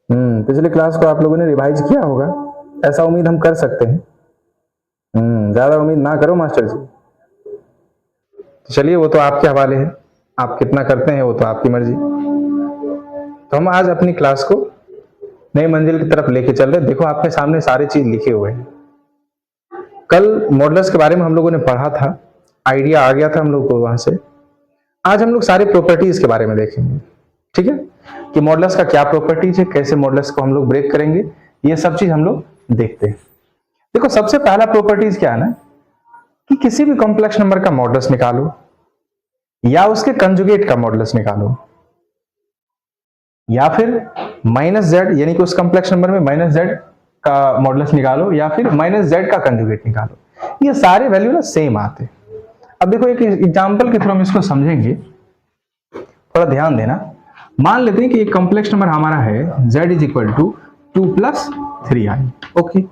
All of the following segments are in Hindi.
पिछले क्लास को आप लोगों ने रिवाइज किया होगा, ऐसा उम्मीद हम कर सकते हैं। ज्यादा उम्मीद ना करो मास्टर जी। तो चलिए वो तो आपके हवाले है, आप कितना करते हैं वो तो आपकी मर्जी। तो हम आज अपनी क्लास को नई मंजिल की तरफ लेके चल रहे हैं। देखो आपके सामने सारे चीज लिखे हुए हैं। कल मॉडल्स के बारे में हम लोगों ने पढ़ा था, आइडिया आ गया था हम लोग को वहां से। आज हम लोग सारे प्रॉपर्टीज के बारे में देखेंगे, ठीक है, कि मॉडल्स का क्या प्रॉपर्टीज है, कैसे मॉडल्स को हम लोग ब्रेक करेंगे, ये सब चीज हम लोग देखते हैं। देखो सबसे पहला प्रॉपर्टीज क्या है ना, कि किसी भी कॉम्प्लेक्स नंबर का मॉडल्स निकालो या उसके कंजुगेट का मॉडल्स निकालो, या फिर माइनस जेड यानी कि उस कॉम्प्लेक्स नंबर में माइनस जेड का मॉडल्स निकालो, या फिर माइनस जेड का कंजुगेट निकालो, ये सारे वैल्यू ना सेम आते हैं। अब देखो एक एग्जांपल के थ्रू हम इसको समझेंगे, थोड़ा ध्यान देना। मान लेते हैं कि एक कॉम्प्लेक्स नंबर हमारा है z is equal to 2 + 3i। Okay,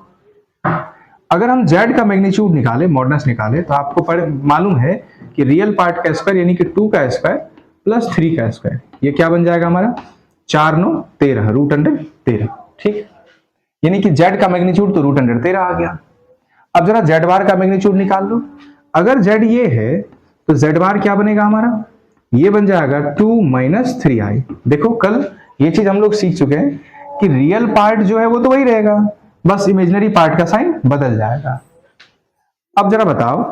अगर हम z का मैग्नीट्यूड निकाले, मॉडल्स निकाले, तो आपको मालूम है कि रियल पार्ट का स्क्वायर यानी कि 2 का स्क्वायर प्लस 3 का स्क्वायर, ये क्या बन जाएगा हमारा 4 9 13 √13। ठीक, यानी कि z का मैग्नीट्यूड तो √13 आ गया। अब जरा z बार का मैग्नीट्यूड निकाल लो। अगर z ये है तो z बार क्या बनेगा हमारा, ये बन जाएगा 2 - 3i। देखो कल ये चीज हम लोग सीख चुके हैं कि रियल पार्ट जो है वो तो वही रहेगा, बस इमेजिनरी पार्ट का साइन बदल जाएगा। अब जरा बताओ,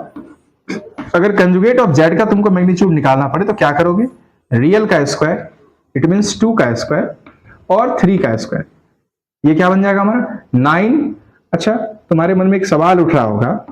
अगर कंजुगेट ऑफ z का तुमको मैग्नीट्यूड निकालना पड़े तो क्या करोगे, रियल का स्क्वायर इट मींस 2 का स्क्वायर और 3 का स्क्वायर, ये क्या बन जाएगा हमारा 9। अच्छा, तुम्हारे मन में एक सवाल उठ रहा होगा,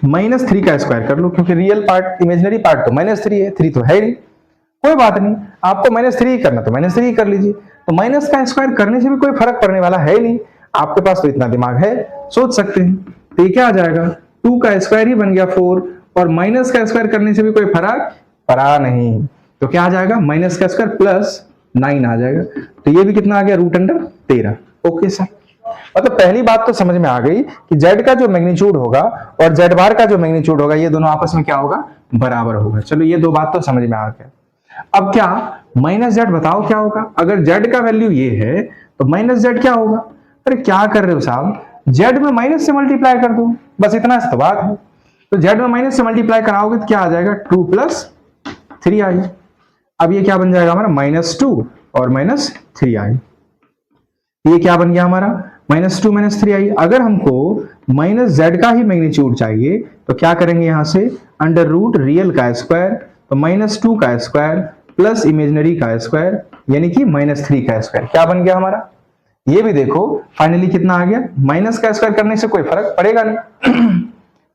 -3 का स्क्वायर कर लो, क्योंकि रियल पार्ट इमेजिनरी पार्ट तो -3 है, 3 तो है ही। कोई बात नहीं, आपको -3 ही करना तो -3 ही कर लीजिए। तो माइनस का स्क्वायर करने से भी कोई फर्क पड़ने वाला है नहीं, आपके पास तो इतना दिमाग है, सोच सकते हैं। तो ये क्या आ जाएगा, 2 का स्क्वायर ही बन गया 4, और माइनस का स्क्वायर करने से भी कोई फर्क पड़ा नहीं, तो क्या आ जाएगा माइनस का स्क्वायर प्लस 9 आ जाएगा। तो ये भी कितना आ गया √13। ओके सर, मतलब पहली बात तो समझ में आ गई कि z का जो मैग्नीट्यूड होगा और z बार का जो मैग्नीट्यूड होगा ये दोनों आपस में क्या होगा, बराबर होगा। चलो ये दो बात तो समझ में आ गया। अब क्या -z बताओ क्या होगा, अगर z का वैल्यू ये है तो -z क्या होगा। अरे क्या कर रहे हो साहब, z में माइनस से मल्टीप्लाई कर दो, बस इतना सा बात है। तो z में माइनस से मल्टीप्लाई कराओगे तो क्या आ जाएगा 2 + 3i। अब ये क्या बन जाएगा हमारा -2 और -3i, ये क्या बन गया हमारा -2 - 3i। अगर हमको -z का ही मैग्नीट्यूड चाहिए तो क्या करेंगे, यहां से अंडर रूट रियल का स्क्वायर, तो -2 का स्क्वायर प्लस इमेजिनरी का स्क्वायर यानी कि -3 का स्क्वायर, क्या बन गया हमारा। ये भी देखो फाइनली कितना आ गया, माइनस का स्क्वायर करने से कोई फर्क पड़ेगा नहीं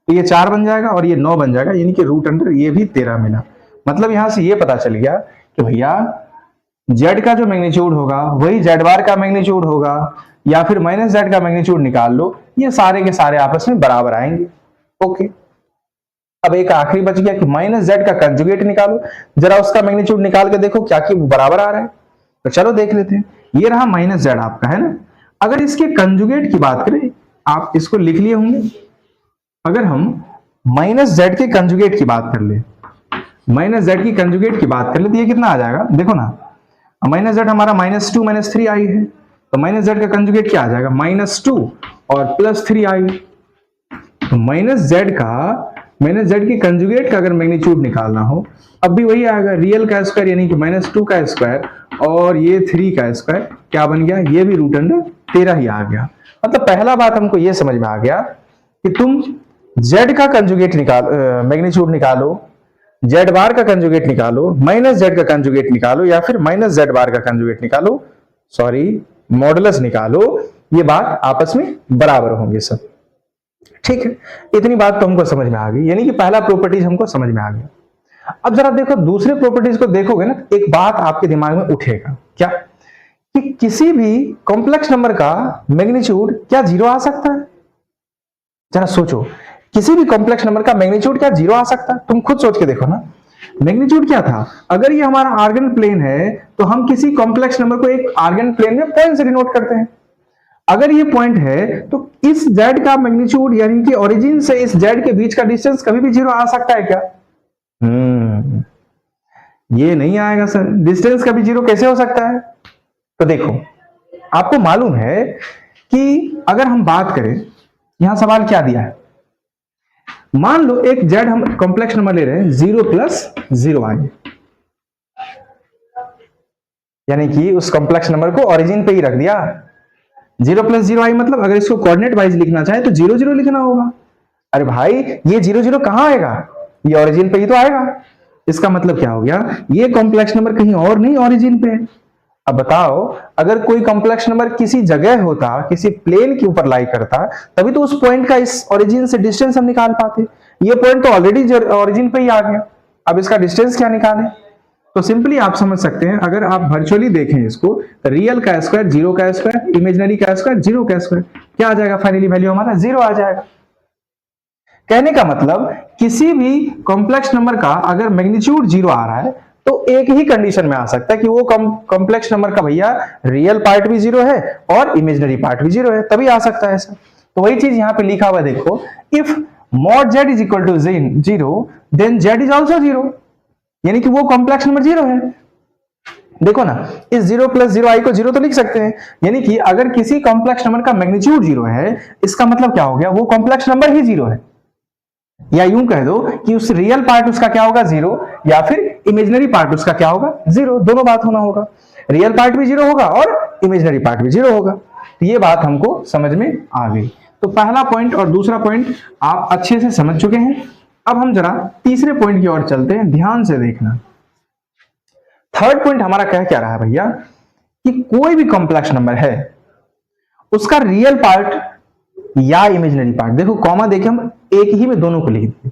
तो ये 4 बन जाएगा और ये 9 बन जाएगा, यानी कि √, ये भी 13 मिला। मतलब यहां से ये पता चल गया कि भैया z का जो मैग्नीट्यूड होगा वही z बार का मैग्नीट्यूड होगा, या फिर -z का मैग्नीट्यूड निकाल लो, ये सारे के सारे आपस में बराबर आएंगे। ओके, अब एक आखिरी बच गया कि -z का कंजुगेट निकालो, जरा उसका मैग्नीट्यूड निकाल के देखो क्या कि बराबर आ रहा है। तो चलो देख लेते हैं, ये रहा -z आपका है ना। अगर इसके कंजुगेट की बात करें, आप इसको लिख लिए होंगे, अगर हम -z के कंजुगेट की बात कर ले, -z की कंजुगेट की बात कर ले, तो ये कितना आ जाएगा, देखो ना -z हमारा -2 - 3i है, तो -z का कंजुगेट क्या आ जाएगा -2 और +3i। तो -z की कंजुगेट का अगर मैग्नीट्यूड निकालना हो, अब भी वही आएगा, रियल का स्क्वायर यानी कि -2 का स्क्वायर और ये 3 का स्क्वायर, क्या बन गया, ये भी √13 ही आ गया। मतलब पहला बात हमको ये समझ में आ गया कि तुम z का कंजुगेट मैग्नीट्यूड निकालो, z बार का कंजुगेट निकालो, -z का कंजुगेट निकालो, या फिर -z बार का कंजुगेट निकालो, सॉरी मॉडुलस निकालो, ये बात आपस में बराबर होंगे सब। ठीक है, इतनी बात तो हमको समझ में आ गई, यानी कि पहला प्रॉपर्टीज हमको समझ में आ गया। अब जरा देखो दूसरे प्रॉपर्टीज को देखोगे ना, एक बात आपके दिमाग में उठेगा, क्या कि किसी भी कॉम्प्लेक्स नंबर का मैग्नीट्यूड क्या 0 आ सकता है। जरा सोचो, किसी भी कॉम्प्लेक्स नंबर का मैग्नीट्यूड क्या 0 आ सकता है, तुम खुद सोच के देखो ना। मैग्नीट्यूड क्या था, अगर ये हमारा आर्गन प्लेन है तो हम किसी कॉम्प्लेक्स नंबर को एक आर्गन प्लेन में पॉइंट से डिनोट करते हैं। अगर ये पॉइंट है तो इस z का मैग्नीट्यूड यानी कि ओरिजिन से इस z के बीच का डिस्टेंस कभी भी 0 आ सकता है क्या। ये नहीं आएगा सर, डिस्टेंस कभी 0 कैसे हो सकता है। तो देखो आपको मालूम है कि अगर हम बात करें, यहां सवाल क्या दिया है, मान लो एक जेड हम कॉम्प्लेक्स नंबर ले रहे हैं 0+0i, यानी कि उस कॉम्प्लेक्स नंबर को ओरिजिन पे ही रख दिया। 0+0i मतलब अगर इसको कोऑर्डिनेट वाइज लिखना चाहे तो 0 0 लिखना होगा। अरे भाई ये 0 0 कहां आएगा, ये ओरिजिन पे ही तो आएगा। इसका मतलब क्या हो गया, ये कॉम्प्लेक्स नंबर कहीं और नहीं ओरिजिन पे है। अब बताओ, अगर कोई कॉम्प्लेक्स नंबर किसी जगह होता, किसी प्लेन के ऊपर लाई करता, तभी तो उस पॉइंट का इस ओरिजिन से डिस्टेंस हम निकाल पाते। ये पॉइंट तो ऑलरेडी ओरिजिन पे ही आ गया, अब इसका डिस्टेंस क्या निकालें। तो सिंपली आप समझ सकते हैं, अगर आप वर्चुअली देखें इसको, रियल का स्क्वायर 0 का स्क्वायर, इमेजिनरी का स्क्वायर 0 का स्क्वायर, क्या आ जाएगा फाइनली वैल्यू हमारा 0 आ जाएगा। कहने का मतलब किसी भी कॉम्प्लेक्स नंबर का अगर मैग्नीट्यूड 0 आ रहा है तो एक ही कंडीशन में आ सकता है कि वो कॉम्प्लेक्स नंबर का भैया रियल पार्ट भी 0 है और इमेजिनरी पार्ट भी 0 है, तभी आ सकता है ऐसा। तो वही चीज यहां पे लिखा हुआ देखो, if mod z is equal to 0 then z is also 0, यानी कि वो कॉम्प्लेक्स नंबर 0 है। देखो ना, इस 0+0i को 0 तो लिख सकते हैं, यानी कि अगर किसी कॉम्प्लेक्स नंबर का मैग्नीट्यूड 0 है, इसका मतलब क्या हो गया, वो कॉम्प्लेक्स नंबर ही 0 है। या यूं कह दो कि उस रियल पार्ट उसका क्या होगा 0, या फिर इमेजिनरी पार्ट उसका क्या होगा 0, दोनों बात होना होगा। रियल पार्ट भी 0 होगा और इमेजिनरी पार्ट भी 0 होगा। तो ये बात हमको समझ में आ गई। तो पहला पॉइंट और दूसरा पॉइंट आप अच्छे से समझ चुके हैं। अब हम जरा तीसरे पॉइंट की ओर चलते हैं, ध्यान से देखना। थर्ड पॉइंट हमारा कह क्या रहा है भैया, कि कोई भी कॉम्प्लेक्स नंबर है उसका रियल पार्ट या इमेजिनरी पार्ट, देखो कॉमा देके हम एक ही में दोनों को लिख दिए।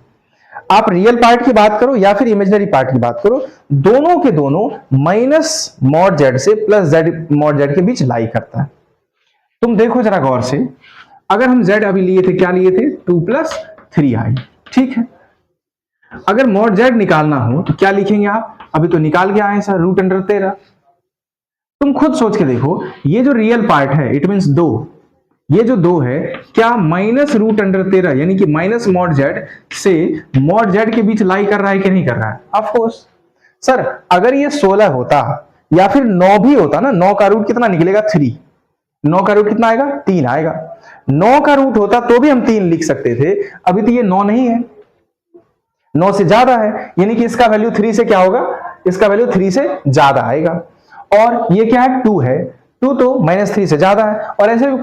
आप रियल पार्ट की बात करो या फिर इमेजिनरी पार्ट की बात करो, दोनों के दोनों माइनस मॉड जेड से प्लस जेड मॉड जेड के बीच लाई करता है। तुम देखो जरा गौर से, अगर हम जेड अभी लिए थे, क्या लिए थे 2+3i, ठीक है। अगर मॉड जेड निकालना हो तो क्या लिखेंगे आप, अभी तो निकाल के आए सर √13। तुम खुद सोच के देखो, ये जो रियल पार्ट है इट मींस 2, ये जो 2 है क्या -√13 यानी कि माइनस मॉड जेड से मॉड जेड के बीच लाई कर रहा है कि नहीं कर रहा है? Of course. सर अगर ये 16 होता या फिर 9 भी होता ना, 9 का रूट कितना निकलेगा 3, 9 का रूट कितना आएगा 3 आएगा। 9 का रूट होता तो भी हम 3 लिख सकते थे, अभी तो ये 9 नहीं है, 9 से ज्यादा है, यानी कि इसका वैल्यू 3 से क्या होगा, इसका वैल्यू 3 से ज्यादा आएगा। और ये क्या है 2 है, 2 तो -3 से ज्यादा है। और ऐसे भी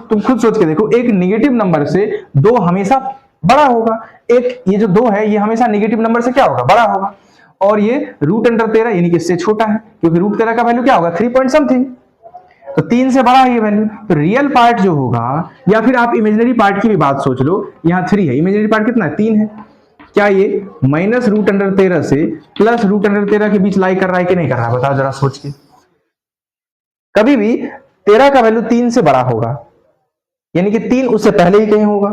तुम खुद सोच के देखो, एक निगेटिव नंबर से 2 हमेशा बड़ा होगा, एक ये जो 2 है ये हमेशा निगेटिव नंबर से क्या होगा, बड़ा होगा। और ये √13 यानी कि इससे छोटा है, क्योंकि √13 का वैल्यू क्या होगा 3 पॉइंट समथिंग, तो 3 से बड़ा है ये वैल्यू। तो रियल पार्ट जो होगा, या फिर आप इमेजिनरी पार्ट की भी बात सोच लो, यहाँ 3 है, इमेजिनरी पार्ट कितना है 3 है, क्या ये -√13 से प्लस √13 के बीच लाई कर रहा है कि नहीं कर रहा है, बताओ जरा सोच के। कभी भी 13 का वैल्यू 3 से बड़ा होगा, यानी कि 3 उससे पहले ही कहीं होगा,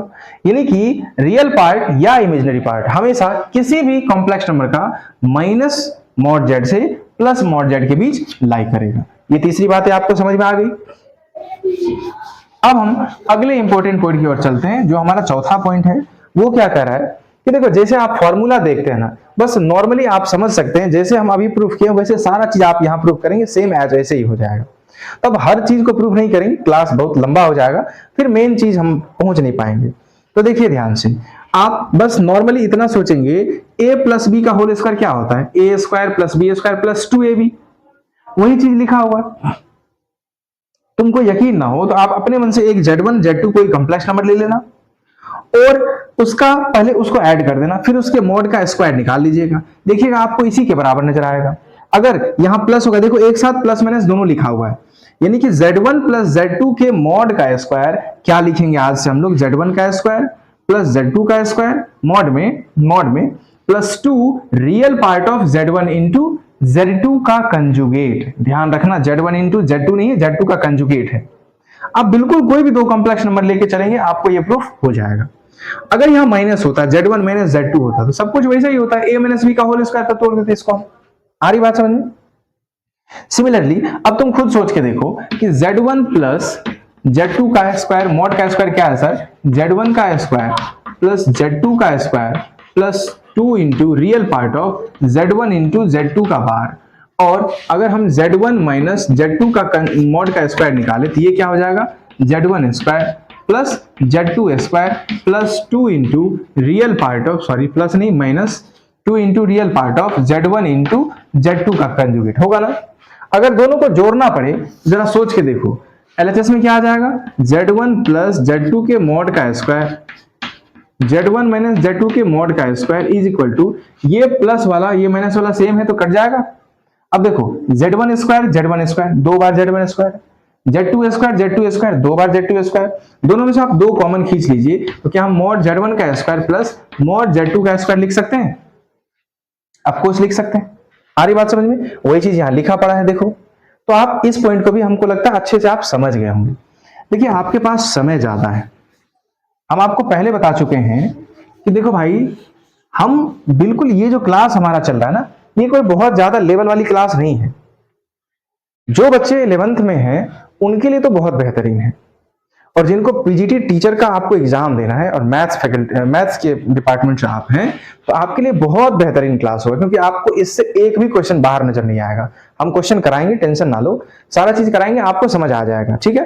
यानी कि रियल पार्ट या इमेजिनरी पार्ट हमेशा किसी भी कॉम्प्लेक्स नंबर का माइनस मॉड जेड से प्लस मॉड जेड के बीच लाई करेगा। ये तीसरी बात है, आपको समझ में आ गई। अब हम अगले इंपॉर्टेंट पॉइंट की ओर चलते हैं, जो हमारा चौथा पॉइंट है। वो क्या कह रहा है कि देखो, जैसे आप फॉर्मूला देखते हैं ना, बस नॉर्मली आप समझ सकते हैं, जैसे हम अभी प्रूफ किए वैसे सारा चीज आप यहां प्रूफ करेंगे, सेम एज वैसे ही हो जाएगा। तब हर चीज को प्रूफ नहीं करेंगे, क्लास बहुत लंबा हो जाएगा, फिर मेन चीज हम पहुंच नहीं पाएंगे। तो देखिए ध्यान से, आप बस नॉर्मली इतना सोचेंगे, a + b का होल स्क्वायर क्या होता है, a² + b² + 2ab, वही चीज लिखा हुआ। तुमको यकीन ना हो तो आप अपने मन से एक Z1 Z2 कोई कॉम्प्लेक्स नंबर ले लेना और उसका पहले उसको ऐड कर देना, फिर उसके मॉड का स्क्वायर निकाल लीजिएगा, देखिएगा आपको इसी के बराबर नजर आएगा। अगर यहां प्लस होगा, देखो एक साथ प्लस माइनस दोनों लिखा हुआ है, यानी कि Z1 + Z2 के मॉड का स्क्वायर क्या लिखेंगे आज से हम लोग, Z1 का स्क्वायर प्लस Z2 का स्क्वायर मॉड में +2 real part of Z1 into Z2 का कंजुगेट। ध्यान रखना, Z1 इंटू Z2 नहीं है, Z2 का कंजुगेट है। आप बिल्कुल कोई भी दो कॉम्प्लेक्स नंबर लेके चलेंगे, आपको ये प्रूफ हो जाएगा। अगर यहां माइनस होता, Z1 - Z2 होता, तो सब कुछ वैसा ही होता है, a - b का होल स्क्वायर पर तोड़ देते इसको। आ रही बात समझ में? सिमिलरली अब तुम खुद सोच के देखो कि Z1 + Z2 का स्क्वायर, मॉड का स्क्वायर क्या है सर, Z1 का स्क्वायर प्लस Z2 का square plus 2 into real part of Z1 into Z2 का बार और अगर हम z1 माइनस z2 का मॉड का स्क्वायर निकाले तो ये क्या हो जाएगा, z1 square plus z2 square plus 2 into real part of, sorry plus नहीं minus 2 into real part of z1 into z2 का कंजुगेट होगा ना। अगर दोनों को जोड़ना पड़े जरा सोच के देखो, LHS में क्या आ जाएगा, z1 प्लस z2 के मॉड का स्क्वायर, z1 माइनस z2 के मॉड का स्क्वायर इज इक्वल टू, ये प्लस वाला ये माइनस वाला सेम है तो कट जाएगा। अब देखो z1 स्क्वायर दो बार z1 स्क्वायर, z2 स्क्वायर दो बार z2 स्क्वायर, दोनों में से आप दो कॉमन खींच लीजिए तो क्या हम मॉड z1 का स्क्वायर प्लस मॉड z2 का स्क्वायर लिख सकते हैं, ऑफ कोर्स लिख सकते हैं। आ रही बात समझ में, वही चीज यहां लिखा पड़ा है देखो। तो आप इस पॉइंट को भी हमको लगता है अच्छे से आप समझ गए होंगे। देखिए आपके पास समय ज्यादा है, हम आपको पहले बता चुके हैं कि देखो भाई हम बिल्कुल ये जो क्लास हमारा चल रहा है ना, ये कोई बहुत ज्यादा लेवल वाली क्लास नहीं है। जो बच्चे 11th में हैं उनके लिए तो बहुत बेहतरीन है, और जिनको पीजीटी टीचर का आपको एग्जाम देना है और मैथ्स के डिपार्टमेंट से आप हैं तो आपके लिए बहुत बेहतरीन क्लास होगा, क्योंकि आपको इससे एक भी क्वेश्चन बाहर नजर नहीं आएगा। हम क्वेश्चन कराएंगे, टेंशन ना लो, सारा चीज कराएंगे, आपको समझ आ जाएगा। ठीक है,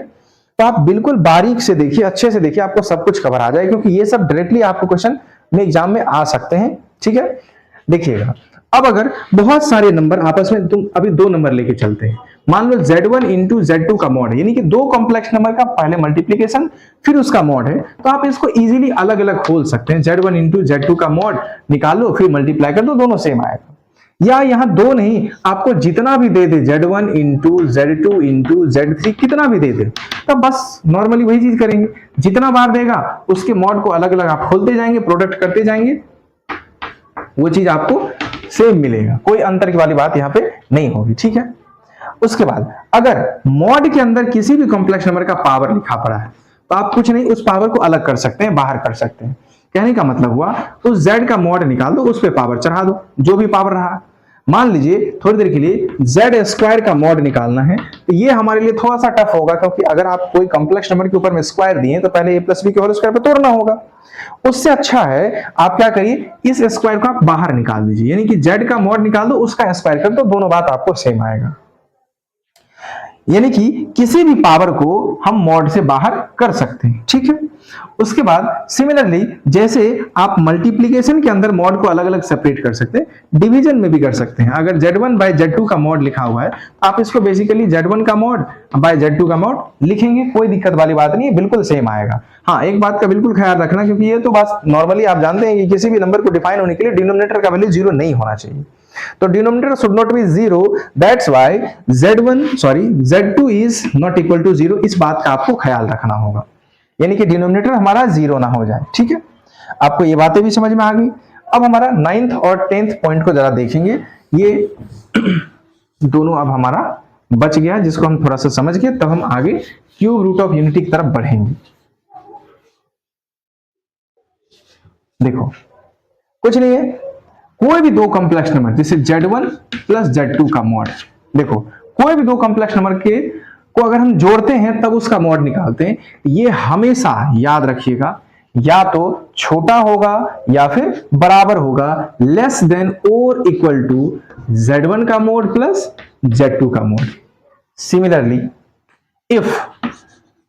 तो आप बिल्कुल बारीक से देखिए, अच्छे से देखिए, आपको सब कुछ कवर आ जाएगा, क्योंकि ये सब डायरेक्टली आपको क्वेश्चन में एग्जाम में आ सकते हैं। ठीक है, देखिएगा अब अगर बहुत सारे नंबर आपस में, तुम अभी दो नंबर लेके चलते हैं, मान लो z1 इंटू z2 का मॉड है, यानी कि दो कॉम्प्लेक्स नंबर का पहले मल्टीप्लीकेशन फिर उसका मॉड है, तो आप इसको इजीली अलग अलग खोल सकते हैं। z1 इंटू z2 का मॉड निकालो फिर मल्टीप्लाई कर दो, दोनों सेम आएगा। या यहां दो नहीं, आपको जितना भी दे दे z1 into z2 into z3 कितना भी दे दे, तब बस नॉर्मली वही चीज करेंगे, जितना बार देगा उसके मॉड को अलग अलग आप खोलते जाएंगे, प्रोडक्ट करते जाएंगे, वो चीज आपको सेम मिलेगा, कोई अंतर की वाली बात यहां पे नहीं होगी। ठीक है, उसके बाद अगर मॉड के अंदर किसी भी कॉम्प्लेक्स नंबर का पावर लिखा पड़ा है तो आप कुछ नहीं, उस पावर को अलग कर सकते हैं, बाहर कर सकते हैं। कहने का मतलब हुआ उस z का मॉड निकाल दो, उस पे पावर चढ़ा दो, जो भी पावर रहा। मान लीजिए थोड़ी देर के लिए z स्क्वायर का मॉड निकालना है, तो ये हमारे लिए थोड़ा सा टफ होगा, क्योंकि अगर आप कोई कॉम्प्लेक्स नंबर के ऊपर में स्क्वायर दिए तो पहले a प्लस बी के होल स्क्वायर पे तोड़ना होगा। उससे अच्छा है आप क्या करिए, इस स्क्वायर को आप बाहर निकाल दीजिए, यानी कि z का मॉड निकाल दो, उसका स्क्वायर कर दो, दोनों बात आपको सेम आएगा। यानी कि किसी भी पावर को हम मॉड से बाहर कर सकते हैं। ठीक है, उसके बाद सिमिलरली जैसे आप मल्टीप्लीकेशन के अंदर मॉड को अलग अलग सेपरेट कर सकते हैं, डिवीजन में भी कर सकते हैं। अगर z1 बाय z2 का मॉड लिखा हुआ है, आप इसको बेसिकली z1 का मॉड बाय z2 का मॉड लिखेंगे, कोई दिक्कत वाली बात नहीं है, बिल्कुल सेम आएगा। हाँ, एक बात का बिल्कुल ख्याल रखना, क्योंकि ये तो बात नॉर्मली आप जानते हैं कि किसी भी नंबर को डिफाइन होने के लिए डिनोमिनेटर का वैल्यू 0 नहीं होना चाहिए, तो denominator should not be 0, that's why z2 is not equal to 0। इस बात का आपको ख्याल रखना होगा, यानी कि डिनोमिनेटर हमारा 0 ना हो जाए। ठीक है, आपको ये बातें भी समझ में आ गई। अब हमारा 9th और 10th पॉइंट को जरा देखेंगे, ये दोनों अब हमारा बच गया, जिसको हम थोड़ा सा समझ के तब हम आगे क्यूब रूट ऑफ यूनिटी की तरफ बढ़ेंगे। देखो कुछ नहीं है, कोई भी दो कॉम्प्लेक्स नंबर जैसे z1 प्लस z2 का मॉड, देखो कोई भी दो कॉम्प्लेक्स नंबर के को अगर हम जोड़ते हैं तब उसका मॉड निकालते हैं, ये हमेशा याद रखिएगा या तो छोटा होगा या फिर बराबर होगा लेस देन और इक्वल टू z1 का मॉड प्लस z2 का mod. Similarly if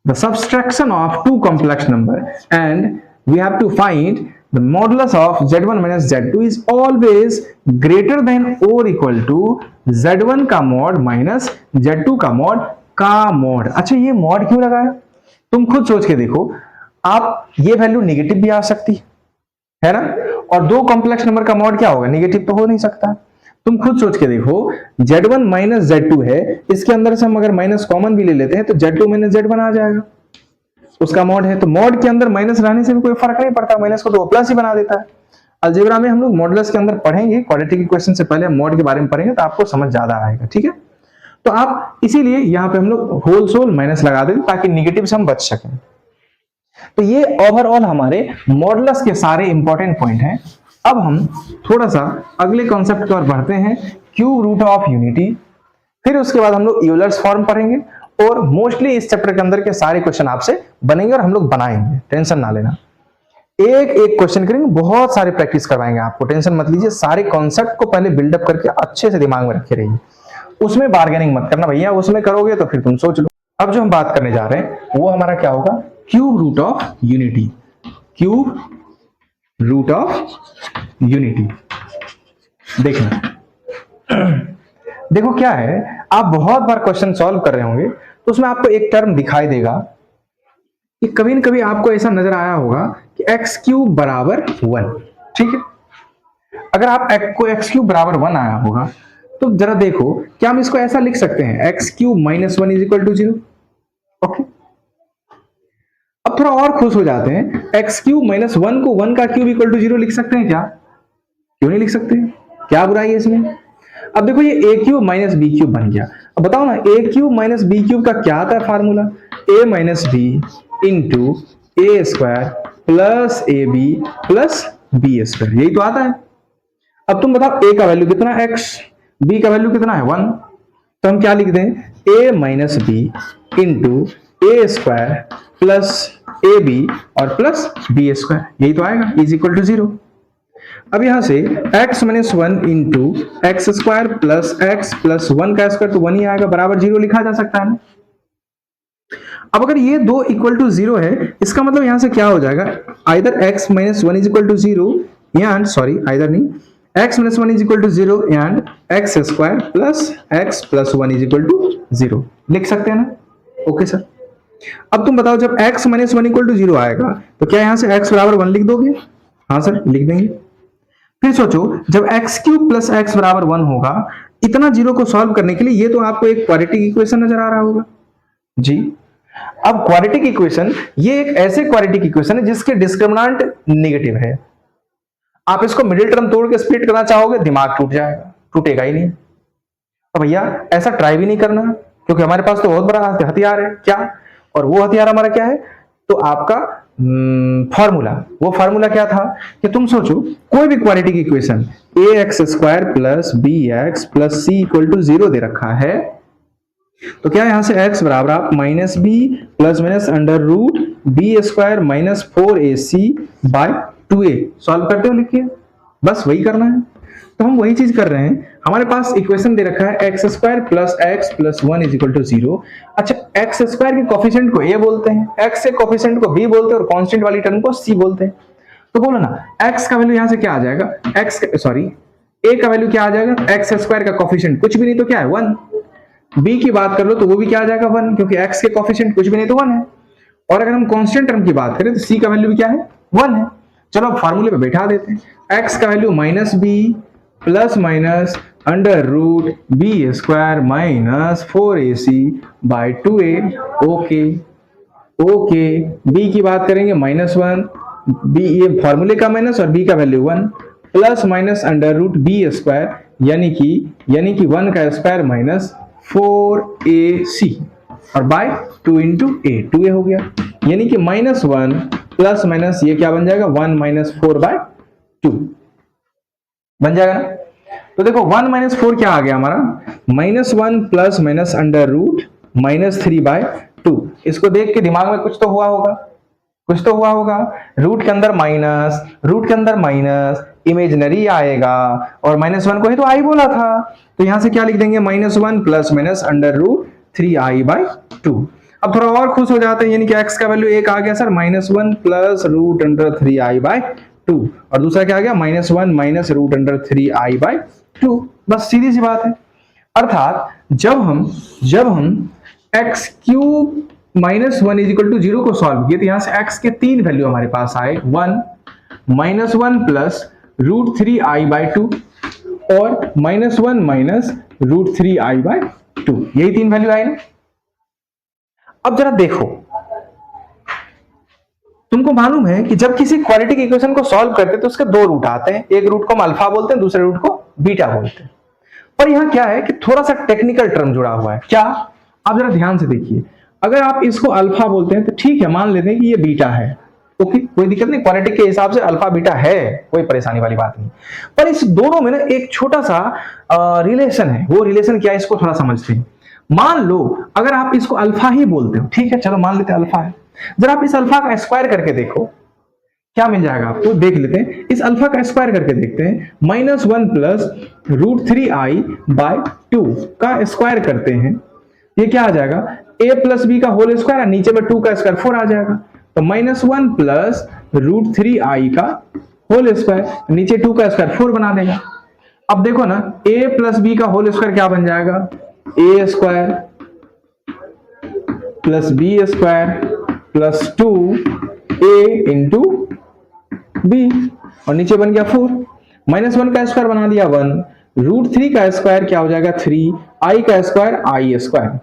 the subtraction of two complex number and we have to find the modulus of z1 minus z2 is always greater than or equal to z1 का मॉड माइनस z2 का मॉड का मॉड। अच्छा, ये मॉड क्यों लगाया, तुम खुद सोच के देखो, आप ये वैल्यू नेगेटिव भी आ सकती है ना, और दो कॉम्प्लेक्स नंबर का मॉड क्या होगा, नेगेटिव तो हो नहीं सकता। तुम खुद सोच के देखो, z1 माइनस z2 है, इसके अंदर से हम अगर माइनस कॉमन भी ले लेते हैं तो z2 माइनस z1 आ जाएगा, उसका मॉड है। तो मॉड के अंदर माइनस रहने से भी कोई फर्क नहीं पड़ता, माइनस को तो प्लस ही बना देता है। अलजेब्रा में हम लोग मॉडुलस के अंदर पढ़ेंगे, क्वाड्रेटिक इक्वेशन से पहले हम मॉड के बारे में पढ़ेंगे तो आपको समझ ज्यादा आएगा। ठीक है, तो आप इसीलिए यहां पे हम लोग होल सोल माइनस लगा देते ताकि निगेटिव से हम बच सकें। तो ये ओवरऑल हमारे मॉडुलस के सारे इंपॉर्टेंट पॉइंट हैं। अब हम थोड़ा सा अगले कॉन्सेप्ट की ओर बढ़ते हैं, क्यूब रूट ऑफ यूनिटी। फिर उसके बाद हम लोग यूलर्स फॉर्म पढ़ेंगे, और मोस्टली इस चैप्टर के अंदर के सारे क्वेश्चन आपसे बनेंगे और हम लोग बनाएंगे, टेंशन ना लेना। एक एक क्वेश्चन करेंगे, बहुत सारे प्रैक्टिस करवाएंगे आपको, टेंशन मत लीजिए। सारे कॉन्सेप्ट को पहले बिल्डअप करके अच्छे से दिमाग में रखे रहिए। उसमें बार्गेनिंग मत करना भैया, उसमें करोगे तो फिर तुम सोच लो। अब जो हम बात करने जा रहे हैं वो हमारा क्या होगा, cube root of unity. Cube root of unity. देखना देखो क्या है, आप बहुत बार क्वेश्चन सॉल्व कर रहे होंगे तो उसमें आपको एक टर्म दिखाई देगा कि कभी न कभी आपको ऐसा नजर आया होगा कि एक्स क्यूब बराबर 1। ठीक है, अगर आप को एक्स क्यूब बराबर 1 आया होगा तो जरा देखो, क्या हम इसको ऐसा लिख सकते हैं, x cube minus 1 is equal to 0। Okay, अब थोड़ा और खुश हो जाते हैं, एक्स क्यूब माइनस 1 को 1 का क्यूब इक्वल टू 0 लिख सकते हैं क्या? क्यों नहीं लिख सकते, क्या बुराई है इसमें? अब देखो ये a cube minus b cube बन गया। अब बताओ ना, a cube minus b cube का क्या आता है formula, a minus b into a square plus a b plus b square, यही तो आता है। अब तुम बताओ ए का वैल्यू कितना है x, b का वैल्यू कितना है 1, तो हम क्या लिख दें, a minus b into a square plus a b और प्लस बी स्क्वायर, यही तो आएगा, इज इक्वल टू 0। अब यहां से x minus 1 into x square plus x plus 1 का स्क्वायर तो 1 ही आएगा, बराबर 0 लिखा जा सकता है ना। अब अगर ये दो इक्वल टू 0 है, इसका मतलब यहां से क्या हो जाएगा, either x minus 1 is equal to 0 या सॉरी आइदर नहीं, x minus 1 is equal to 0 and x square plus x plus 1 is equal to 0 लिख सकते हैं ना। ओके सर, अब तुम बताओ जब x minus 1 equal to 0 आएगा तो क्या यहां से x बराबर 1 लिख दोगे? हाँ सर लिख देंगे। फिर सोचो जब x क्यूब प्लस x बराबर 1 होगा, इतना जीरो को सॉल्व करने के लिए ये तो आपको एक क्वाड्रेटिक इक्वेशन नजर आ रहा होगा जी। अब क्वाड्रेटिक इक्वेशन, ये एक ऐसे क्वाड्रेटिक इक्वेशन है जिसके डिस्क्रिमिनेंट नेगेटिव है। आप इसको मिडिल टर्म तोड़ के स्प्लिट करना चाहोगे, दिमाग टूट जाएगा, टूटेगा ही नहीं। तो भैया ऐसा ट्राई भी नहीं करना, क्योंकि हमारे पास तो बहुत बड़ा हथियार है क्या, और वो हथियार हमारा क्या है, तो आपका फॉर्मूला। वो फॉर्मूला क्या था कि तुम सोचो कोई भी quadratic equation a x square plus b x plus c equal to 0 दे रखा है, तो क्या यहां से x बराबर आप minus b plus minus under root b square minus 4ac by 2a solve करते हो, लिखिए बस वही करना है। तो हम वही चीज कर रहे हैं, हमारे पास इक्वेशन दे रखा है x square plus x plus 1 is equal to 0। अच्छा, एक्स स्क्वायर के कोफिशिएंट को a बोलते हैं, x के कोफिशिएंट को b बोलते हैं और कांस्टेंट वाली टर्म को c बोलते हैं। तो बोलो ना, x का वैल्यू यहां से क्या आ जाएगा, a का वैल्यू क्या आ जाएगा, एक्स स्क्वायर का कोफिशिएंट कुछ भी नहीं तो क्या है 1, b की बात कर लो तो वो भी क्या आ जाएगा 1, क्योंकि x के कोफिशिएंट कुछ भी नहीं तो 1 है। और अगर हम कांस्टेंट टर्म की बात करें तो c का वैल्यू भी क्या है 1 है। चलो अब फार्मूले पे बैठा देते हैं, x का value minus b plus minus under root b square minus 4ac by 2a। Okay okay, b की बात करेंगे माइनस 1, b ये फार्मूले का माइनस और b का value 1 plus minus under root b square यानी कि 1 का स्क्वायर माइनस 4ac और बाय 2 इंटू a, 2a हो गया, यानी कि माइनस 1 प्लस माइनस ये क्या बन जाएगा 1 माइनस 4 बाय 2 बन जाएगा ना। तो देखो 1 माइनस 4 क्या आ गया हमारा, minus 1 plus minus under root minus 3 by 2। इसको देख के दिमाग में कुछ तो हुआ होगा, रूट के अंदर माइनस इमेजिनरी आएगा और माइनस 1 को ही तो आई बोला था, तो यहां से क्या लिख देंगे minus 1 plus minus under root 3i by 2। अब थोड़ा और खुश हो जाते हैं, यानी कि x का वैल्यू एक आ गया sir minus 1 plus root under 3i by 2 और दूसरा क्या आ गया minus 1 minus root under 3i by 2। बस सीधी सी बात है। अर्थात जब हम x cube minus 1 is equal to 0 को सॉल्व किए तो यहां से x के तीन वैल्यू हमारे पास आए, 1 minus 1 plus root 3i by 2 और minus 1 minus root 3i by 2, यही तीन वैल्यू आए ना। अब जरा देखो, तुमको मालूम है कि जब किसी क्वाड्रेटिक इक्वेशन को सॉल्व करते हैं तो उसके दो रूट आते हैं, एक रूट को हम अल्फा बोलते हैं, दूसरे रूट को बीटा बोलते हैं। पर यहां क्या है कि थोड़ा सा टेक्निकल टर्म जुड़ा हुआ है। क्या, आप जरा ध्यान से देखिए, अगर आप इसको अल्फा बोलते हैं तो ठीक है, मान लेते हैं कि ये बीटा है, ओके कोई दिक्कत नहीं, क्वाड्रेटिक के हिसाब से अल्फा बीटा है, कोई परेशानी वाली बात नहीं। पर इस दोनों में ना एक छोटा सा रिलेशन है, वो रिलेशन क्या है इसको थोड़ा समझते हैं। मान लो अगर आप इसको अल्फा ही बोलते हो, ठीक है चलो मान लेते हैं अल्फा है, जरा आप इस अल्फा का स्क्वायर करके देखो, क्या मिल जाएगा आपको, देख लेते हैं, इस अल्फा का स्क्वायर करके देखते हैं। -1 प्लस √3i/2 का स्क्वायर करते हैं, ये क्या आ जाएगा, a प्लस बी का होल स्क्वायर, नीचे में 2 का स्क्वायर 4 आ जाएगा। तो -1 प्लस √3i का होल स्क्वायर, नीचे 2 का स्क्वायर 4 बना देगा। अब देखो ना, a प्लस बी का होल स्क्वायर क्या बन जाएगा, a square plus b square plus 2a into b, और नीचे बन गया 4। -1 का स्क्वायर बना दिया 1, √3 का स्क्वायर क्या हो जाएगा 3, i का स्क्वायर i स्क्वायर,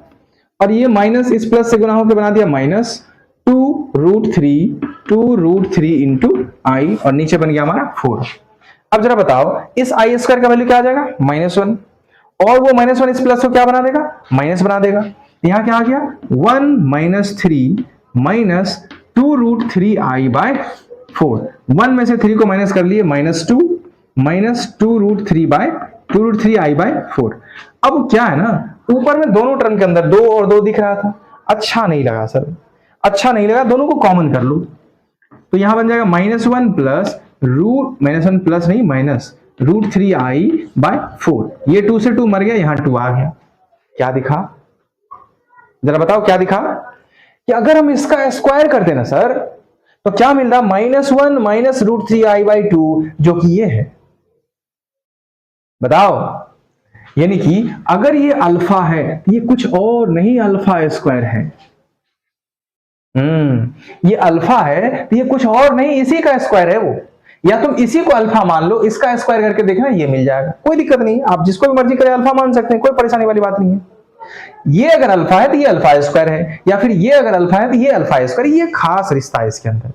और ये माइनस इस प्लस से गुना होकर बना दिया -2√3 इंटू i, और नीचे बन गया हमारा 4। अब जरा बताओ, इस i स्क्वायर का वैल्यू क्या आ जाएगा, -1, और वो -1 इस प्लस को क्या बना देगा, माइनस बना देगा। यहां क्या आ गया, 1 - 3 -2√3i/4, 1 में से 3 को माइनस कर लिए, -2 -2√3i/4। अब क्या है ना, ऊपर में दोनों टर्म के अंदर 2 और 2 दिख रहा था, अच्छा नहीं लगा सर, अच्छा नहीं लगा, दोनों को कॉमन कर लो। तो यहां बन जाएगा -1 प्लस -1 प्लस नहीं माइनस √3i/4, ये 2 से 2 मर गया, यहां 2 आ गया। क्या दिखा, जरा बताओ क्या दिखा, कि अगर हम इसका स्क्वायर करते ना सर, तो क्या मिल रहा, -1 माइनस √3i/2, जो कि ये है। बताओ, यानी कि अगर ये अल्फा है, ये कुछ और नहीं अल्फा स्क्वायर है। ये अल्फा है तो ये कुछ और नहीं, इसी का स्क्वायर है वो, या तुम इसी को अल्फा मान लो, इसका स्क्वायर करके देखना, ये मिल जाएगा, कोई दिक्कत नहीं, आप जिसको भी मर्जी करे अल्फा मान सकते हैं, कोई परेशानी वाली बात नहीं है। ये अगर अल्फा है तो ये अल्फा स्क्वायर है, या फिर ये अगर अल्फा है तो ये अल्फा स्क्वायर, ये खास रिश्ता है इसके अंदर।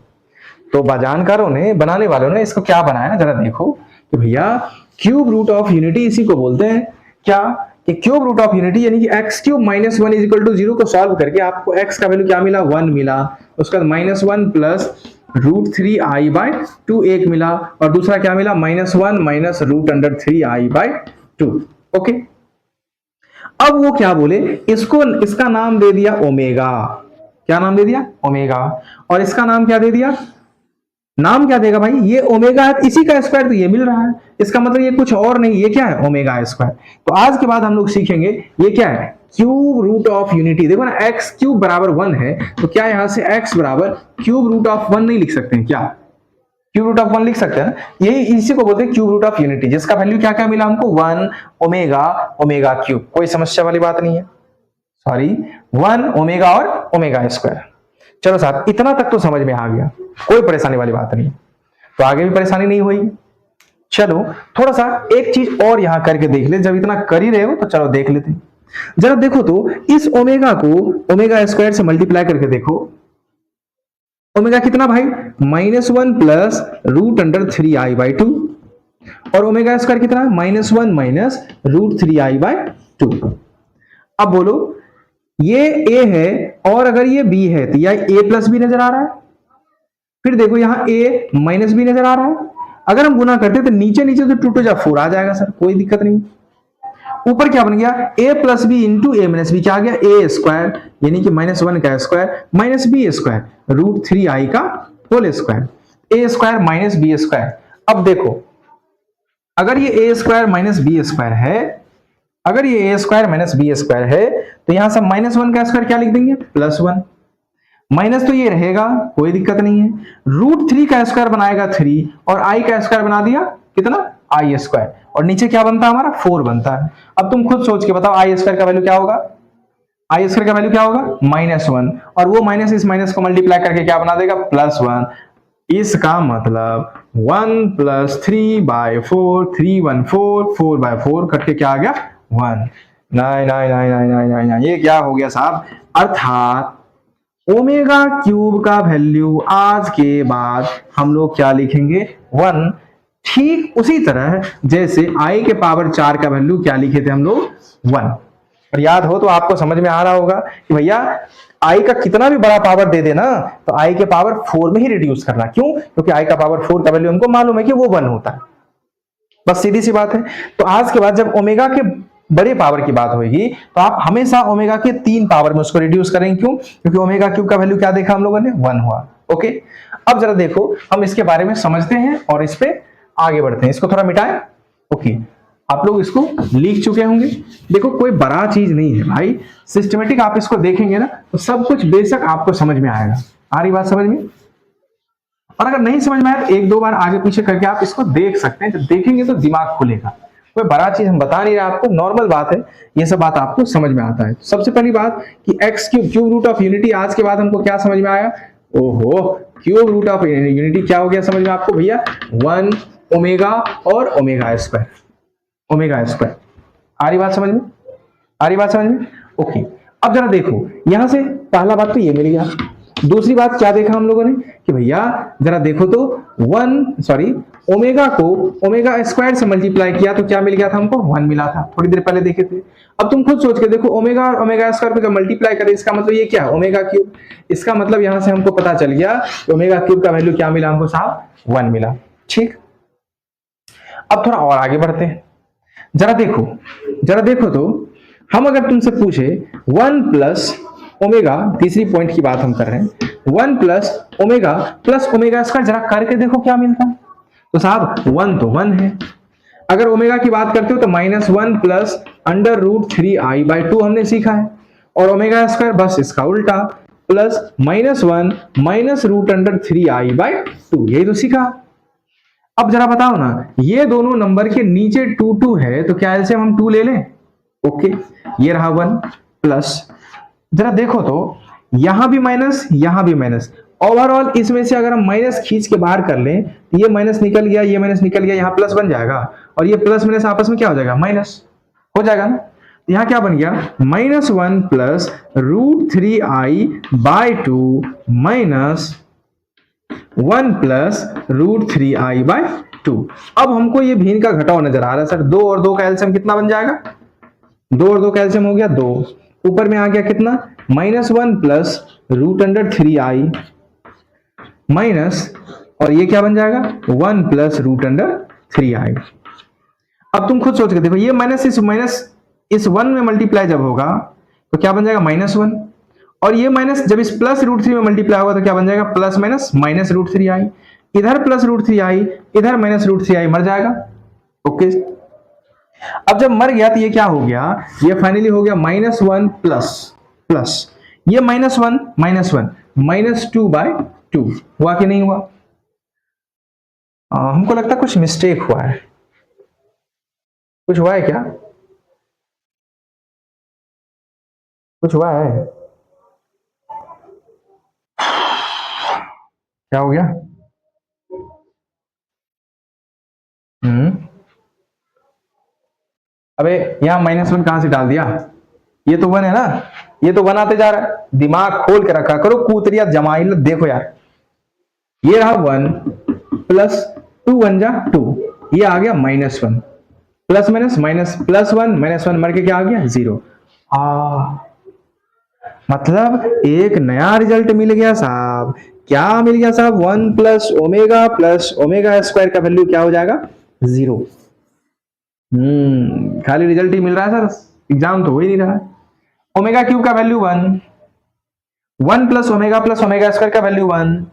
तो जानकारों ने, बनाने वालों ने इसको क्या बनाया, जरा देखो कि भैया क्यूब रूट ऑफ यूनिटी इसी को बोलते हैं, क्या, कि क्यूब रूट ऑफ यूनिटी, यानी कि x³ - 1 = 0 को सॉल्व करके आपको x का वैल्यू क्या मिला, 1 मिला, उसके बाद -1 प्लस √3i/2 एक मिला, और दूसरा क्या मिला, -1 माइनस √3i/2। ओके, अब वो क्या बोले, इसको, इसका नाम दे दिया ओमेगा, क्या नाम दे दिया, ओमेगा, और इसका नाम क्या दे दिया, नाम क्या देगा भाई, ये ओमेगा है, इसी का स्क्वायर तो ये मिल रहा है, इसका मतलब ये कुछ और नहीं, ये क्या है, ओमेगा स्क्वायर। तो आज के बाद हम लोग सीखेंगे ये क्या है, क्यूब रूट ऑफ यूनिटी। देखो ना, x³ बराबर 1 है, तो क्या यहां से x बराबर क्यूब रूट ऑफ 1 नहीं लिख सकते हैं क्या, क्यूब रूट ऑफ 1 लिख सकते हैं ना, यही इसी को बोलते हैं क्यूब रूट ऑफ यूनिटी, जिसका वैल्यू क्या क्या मिला हमको, 1 ओमेगा ओमेगा क्यूब, कोई समस्या वाली बात नहीं है, सॉरी 1 ओमेगा और ओमेगा स्क्वायर। चलो साहब, इतना तक तो समझ में आ गया, कोई परेशानी वाली बात नहीं, तो आगे भी परेशानी नहीं हुई। चलो थोड़ा सा एक चीज और यहां करके देख ले, जब इतना कर ही रहे हो तो चलो देख लेते हैं। जरा देखो तो, इस ओमेगा को ओमेगा स्क्वायर से मल्टीप्लाई करके देखो, ओमेगा कितना भाई, -1 प्लस √3i/2, और ओमेगा स्क्वायर कितना, -1 माइनस √3i/2। अब बोलो, ये a है और अगर ये b है, तो यह a प्लस बी नजर आ रहा है, फिर देखो यहां a माइनस बी नजर आ रहा है, अगर हम गुना करते तो नीचे नीचे तो 2 × 4 आ जाएगा सर, कोई दिक्कत नहीं। ऊपर क्या बन गया, a plus b into a minus b, क्या आ गया, a स्क्वायर, यानी कि -1 का square minus b square √3i का whole square, a square minus b square. अब देखो, अगर ये a square minus b square है, अगर ये a square minus b square है, तो यहां से -1 का स्क्वायर क्या लिख देंगे, +1, माइनस तो ये रहेगा, कोई दिक्कत नहीं है, √3 का स्क्वायर बनाएगा 3, और i का स्क्वायर बना दिया कितना, i स्क्वायर, और नीचे क्या बनता है हमारा, 4 बनता है। अब तुम खुद सोच के बताओ, i स्क्वायर का वैल्यू क्या होगा, i स्क्वायर का वैल्यू क्या होगा, -1, और वो माइनस इस माइनस को मल्टीप्लाई करके क्या बना देगा, +1। इसका मतलब 1 + 3/4, 3 1 4, 4/4 कट के क्या आ गया, 1। नहीं नहीं नहीं नहीं नहीं नहीं, ये क्या हो गया साहब, अर्थात ओमेगा क्यूब का वैल्यू आज के बाद हम लोग क्या लिखेंगे, 1, ठीक उसी तरह जैसे i के पावर 4 का वैल्यू क्या लिखे थे हम लोग, 1। और याद हो तो आपको समझ में आ रहा होगा कि भैया i का कितना भी बड़ा पावर दे देना, तो i के पावर 4 में ही रिड्यूस करना, क्यों, क्योंकि i का पावर 4 का वैल्यू हमको मालूम है कि वो 1 होता है, बस सीधी सी बात है। तो आज के बाद जब ओमेगा के बड़े पावर की बात होगी, तो आप हमेशा ओमेगा के 3 पावर में उसको रिड्यूस करेंगे, क्यों, क्योंकि ओमेगा क्यूब का वैल्यू क्या देखा हम लोगों ने, 1 हुआ। ओके, अब जरा देखो हम इसके बारे में समझते हैं और इस पे आगे बढ़ते हैं। इसको थोड़ा मिटाएं। ओके, आप लोग इसको लिख चुके होंगे। देखो कोई बड़ा चीज नहीं है भाई, सिस्टमेटिक आप इसको देखेंगे ना तो सब कुछ बेशक आपको समझ में आएगा। आ रही बात समझ में? और अगर नहीं समझ में आए तो एक दो बार आगे पीछे करके आप इसको देख सकते हैं। जब देखेंगे तो दिमाग खुलेगा। कोई बड़ा चीज हम बता नहीं रहे आपको, नॉर्मल बात है, ये सब बात आपको समझ में आता है। सबसे पहली बात कि x cube root of unity, आज के बाद हमको क्या समझ में आया? ओहो, क्यूब रूट ऑफ यूनिटी क्या हो गया समझ में आपको भैया? 1 ओमेगा और ओमेगा स्क्वायर, ओमेगा स्क्वायर। आ रही बात समझ में? आ रही बात समझ में? ओके, अब जरा देखो यहां से पहला बात तो ये मिल गया। दूसरी बात क्या देखा हम लोगों ने कि भैया जरा देखो तो ओमेगा को ओमेगा स्क्वायर से मल्टीप्लाई किया तो क्या मिल गया था हमको? 1 मिला था, थोड़ी देर पहले देखे थे। अब तुम खुद सोच के देखो, ओमेगा और ओमेगा स्क्वायर को जब मल्टीप्लाई करें इसका मतलब ये क्या है? Omega cube. इसका मतलब यहां से हमको पता चल गया ओमेगा क्यूब का वैल्यू क्या मिला हमको साहब? 1 मिला। ठीक, अब थोड़ा और आगे बढ़ते हैं। जरा देखो तो हम अगर तुमसे पूछे 1 प्लस ओमेगा, तीसरी पॉइंट की बात हम कर रहे हैं, 1 प्लस ओमेगा स्क्वायर, जरा करके देखो क्या मिलता है। तो साहब 1 तो 1 है। अगर ओमेगा की बात करते हो तो -1 प्लस अंडर रूट 3i/2 हमने सीखा है, और ओमेगा स्क्वायर बस इसका उल्टा, plus -1 minus root under 3i/2, यही तो सीखा। अब जरा बताओ ना, ये दोनों नंबर के नीचे 2 है तो क्या एलसीएम हम 2 ले लें? ओके, ये रहा 1 प्लस, जरा देखो तो यहां भी माइनस यहां भी माइनस, ओवरऑल इसमें से अगर हम माइनस खींच के बाहर कर लें तो ये माइनस निकल गया, ये माइनस निकल गया, यहाँ प्लस बन जाएगा, और ये प्लस माइनस आपस में क्या हो जाएगा? माइनस हो जाएगा ना। यहाँ क्या बन गया? -1 plus root 3i/2 minus 1 plus root 3i/2। अब हमको ये भिन्न का घटाव नजर आ रहा है सर। 2 और 2 का एलसीएम कितना बन जाएगा? 2 और 2 का एलसीएम हो गया 2, ऊपर में आ गया कितना? -1 plus root under 3i minus, और ये क्या बन जाएगा? 1 प्लस रूट अंडर 3i। अब तुम खुद सोच के देखो, ये माइनस इस 1 में मल्टीप्लाई जब होगा तो क्या बन जाएगा? -1, और ये माइनस जब इस प्लस रूट 3 में मल्टीप्लाई होगा तो क्या बन जाएगा? Plus minus minus root 3i, इधर प्लस रूट 3i, इधर माइनस रूट 3i, मर जाएगा। ओके, अब जब मर गया तो ये क्या हो गया? ये फाइनली हो गया -1 प्लस ये -1 -2/2। हुआ कि नहीं हुआ? हमको लगता है कुछ मिस्टेक हुआ है। कुछ हुआ है क्या? कुछ हुआ है? क्या हो गया? अबे यहां -1 कहां से डाल दिया? ये तो 1 है ना, ये तो 1 आते जा रहा है। दिमाग खोल के रखा करो, कूतरिया जमाइल। देखो यार, ये रहा 1 प्लस 2 1 जा 2, ये आ गया -1 प्लस माइनस माइनस प्लस 1 -1 मर के क्या आ गया? 0। मतलब एक नया रिजल्ट मिल गया साहब। क्या मिल गया साहब? 1 प्लस ओमेगा स्क्वायर का वैल्यू क्या हो जाएगा? 0। खाली रिजल्ट ही मिल रहा है सर, एग्जाम तो हो ही नहीं रहा है। ओमेगा क्यूब का वैल्यू 1 प्लस ओमेगा स्क्वायर का वैल्यू 1,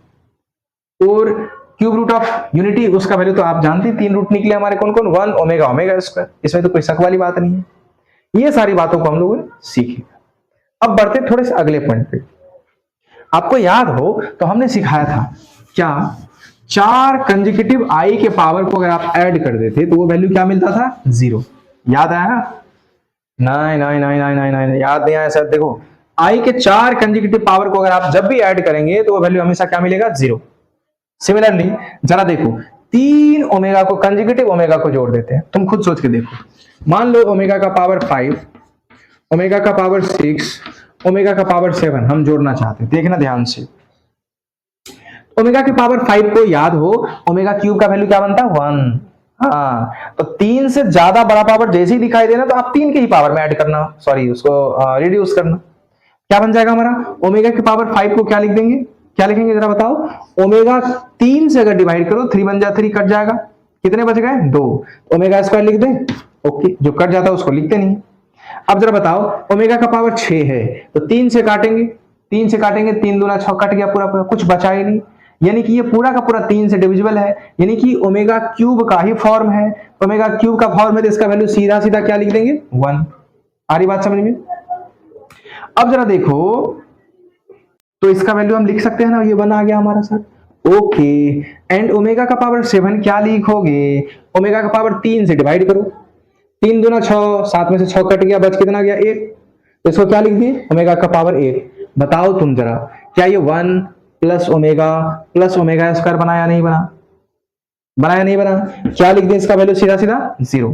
और क्यूब रूट ऑफ यूनिटी उसका वैल्यू तो आप जानते हैं, 3 रूट निकले हमारे कौन कौन? 1 ओमेगा स्क्वायर। इसमें तो कोई शक वाली बात नहीं है। ये सारी बातों को हम लोगों ने सीखी। अब बढ़ते थोड़े से अगले पॉइंट पे। आपको याद हो तो हमने सिखाया था क्या? 4 कंसेक्यूटिव आई के पावर को अगर आप ऐड कर देते तो वो वैल्यू क्या मिलता था? 0। याद आया ना? नहीं, याद नहीं आया सर। देखो, आई के 4 कंसेक्यूटिव पावर को अगर आप जब भी ऐड करेंगे तो वो वैल्यू हमेशा क्या मिलेगा? 0। सिमिलरली जरा देखो, 3 ओमेगा को कंसेक्यूटिव ओमेगा को जोड़ देते हैं। तुम खुद सोच के देखो, मान लो ओमेगा का पावर 5, ओमेगा का पावर 6, ओमेगा का पावर 7 हम जोड़ना चाहते हैं। देखना ध्यान से, ओमेगा के पावर 5 को याद हो, ओमेगा क्यूब का वैल्यू क्या बनता है? 1। हाँ, तो 3 से ज्यादा बड़ा पावर जैसे ही दिखाई देना तो आप 3 के ही पावर में ऐड करना, उसको रिड्यूस करना। क्या बन जाएगा हमारा? ओमेगा के पावर 5 को क्या लिख देंगे? क्या लिखेंगे जरा बताओ? ओमेगा 3 से अगर डिवाइड करो, 3 बन जा 3, कट जाएगा, कितने बच गए? 2। ओमेगा स्क्वायर लिख दें? ओके, जो कट जाता है उसको लिखते नहीं। अब जरा बताओ, ओमेगा का पावर 6 है तो 3 से काटेंगे, 3 से काटेंगे, 3 दूना 6, कट गया पूरा पूरा, कुछ बचा ही नहीं। यानी कि ये पूरा का पूरा 3 से डिविजिबल है, यानी कि ओमेगा क्यूब का ही फॉर्म है। ओमेगा क्यूब का फॉर्म है तो इसका वैल्यू सीधा सीधा क्या लिख देंगे 1। आ रही बात समझ में? अब जरा देखो तो इसका वैल्यू हम लिख सकते हैं ना, ये 1 आ गया हमारा सर। ओके, एंड ओमेगा का पावर 7 क्या लिखोगे? ओमेगा का पावर 3 से डिवाइड करो, 3 दूना 6, 7 में से 6 कट गया, बच कितना गया 1, तो इसको क्या लिख दिए ओमेगा का पावर 1। बताओ तुम जरा, क्या ये 1 प्लस ओमेगा स्क्वायर बनाया नहीं बना? बनाया नहीं बना? क्या लिख दें इसका वैल्यू सीधा सीधा 0।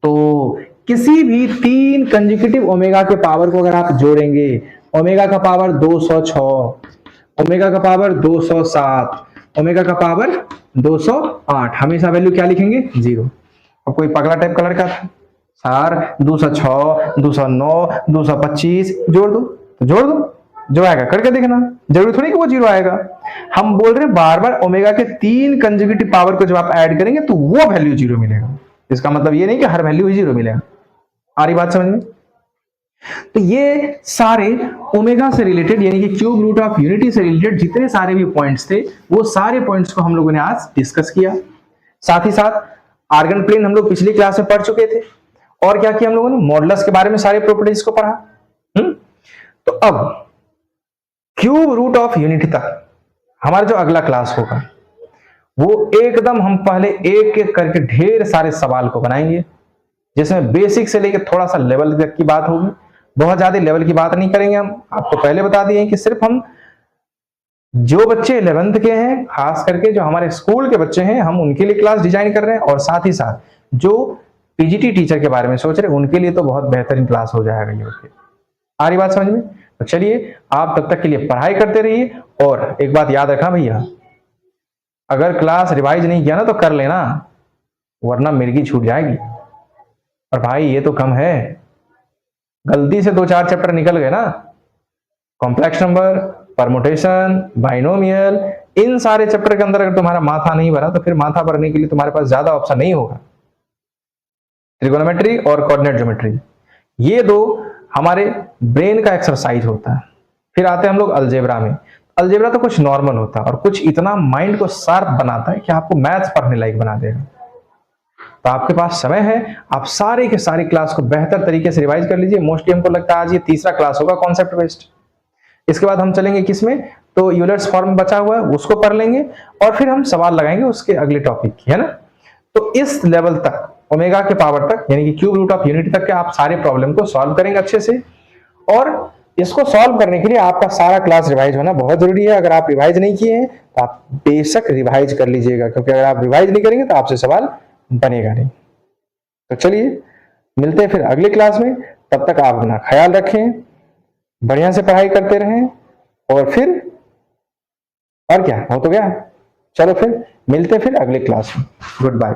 तो किसी भी 3 कंसेक्यूटिव ओमेगा के पावर को अगर आप जोड़ेंगे, ओमेगा का पावर 206, ओमेगा का पावर 207, ओमेगा का पावर 208, हमेशा वैल्यू क्या लिखेंगे 0। अब कोई पगला टाइप का लड़का था, सर 206, 209, 225 जोड़ दो, तो जोड़ दो, जो आएगा करके देखना, जरूरी थोड़ी कि वो 0 आएगा। हम बोल रहे हैं बार बार ओमेगा के 3 कंसेक्यूटिव पावर को जब आप ऐड करेंगे तो वो वैल्यू 0 मिलेगा। इसका मतलब ये नहीं कि हर वैल्यू ही 0 मिलेगा। आ रही बात समझ में? तो ये सारे ओमेगा से रिलेटेड यानी कि क्यूब रूट ऑफ यूनिटी से रिलेटेड जितने सारे भी पॉइंट्स थे, वो सारे पॉइंट्स को हम लोगों ने आज डिस्कस किया। साथ ही साथ आर्गन प्लेन हम लोग पिछली क्लास में पढ़ चुके थे, और क्या किया हम लोगों ने, मॉडुलस के बारे में सारे प्रॉपर्टीज को पढ़ा। तो अब क्यूब रूट ऑफ यूनिटी तक हमारा जो अगला क्लास होगा वो एकदम हम पहले एक एक करके ढेर सारे सवाल को बनाएंगे, जिसमें बेसिक से लेकर थोड़ा सा लेवल तक की बात होगी। बहुत ज्यादा लेवल की बात नहीं करेंगे हम, आपको पहले बता दिए कि सिर्फ हम जो बच्चे 11th के हैं, खास करके जो हमारे स्कूल के बच्चे हैं, हम उनके लिए क्लास डिजाइन कर रहे हैं, और साथ ही साथ जो पीजीटी टीचर के बारे में सोच रहे हैं उनके लिए तो बहुत बेहतरीन क्लास हो जाएगा ये। आ रही बात समझ में? तो चलिए आप तब तक के लिए पढ़ाई करते रहिए, और एक बात याद रखना भैया, अगर क्लास रिवाइज नहीं किया ना तो कर लेना, वरना मिर्गी छूट जाएगी। और भाई ये तो कम है, गलती से 2-4 चैप्टर निकल गए ना, कॉम्प्लेक्स नंबर, परमुटेशन, बाइनोमियल, इन सारे चैप्टर के अंदर अगर तुम्हारा माथा नहीं भरा तो फिर माथा भरने के लिए तुम्हारे पास ज्यादा ऑप्शन नहीं होगा। ट्रिगोनोमेट्री और कोऑर्डिनेट ज्योमेट्री, ये दो हमारे ब्रेन का एक्सरसाइज होता है। फिर आते हैं हम लोग अलजेब्रा में। अलजेब्रा तो कुछ नॉर्मल होता है और कुछ इतना माइंड को शार्प बनाता है कि आपको मैथ्स पढ़ने लायक बना देगा। तो आपके पास समय है, आप सारे के सारी क्लास को बेहतर तरीके से रिवाइज कर लीजिए। मोस्टली हमको लगता है आज ये तीसरा क्लास होगा कॉन्सेप्ट बेस्ड। इसके बाद हम चलेंगे किसमें, तो यूलर्स फॉर्म बचा हुआ है उसको पढ़ लेंगे, और फिर हम सवाल लगाएंगे उसके अगले टॉपिक की, है ना। तो इस लेवल तक ओमेगा के पावर तक यानी कि क्यूब रूट ऑफ यूनिटी तक के आप सारे प्रॉब्लम को सॉल्व करेंगे अच्छे से। और इसको सॉल्व करने के लिए आपका सारा क्लास रिवाइज होना बहुत जरूरी है। अगर आप रिवाइज नहीं किए हैं तो आप बेशक रिवाइज कर लीजिएगा, क्योंकि अगर आप रिवाइज नहीं करेंगे तो आपसे सवाल बनेगा नहीं। तो चलिए मिलते हैं फिर अगले क्लास में, तब तक आप अपना ख्याल रखें, बढ़िया से पढ़ाई करते रहें, और फिर और क्या हो तो गया। चलो फिर मिलते हैं फिर अगले क्लास में। Good bye.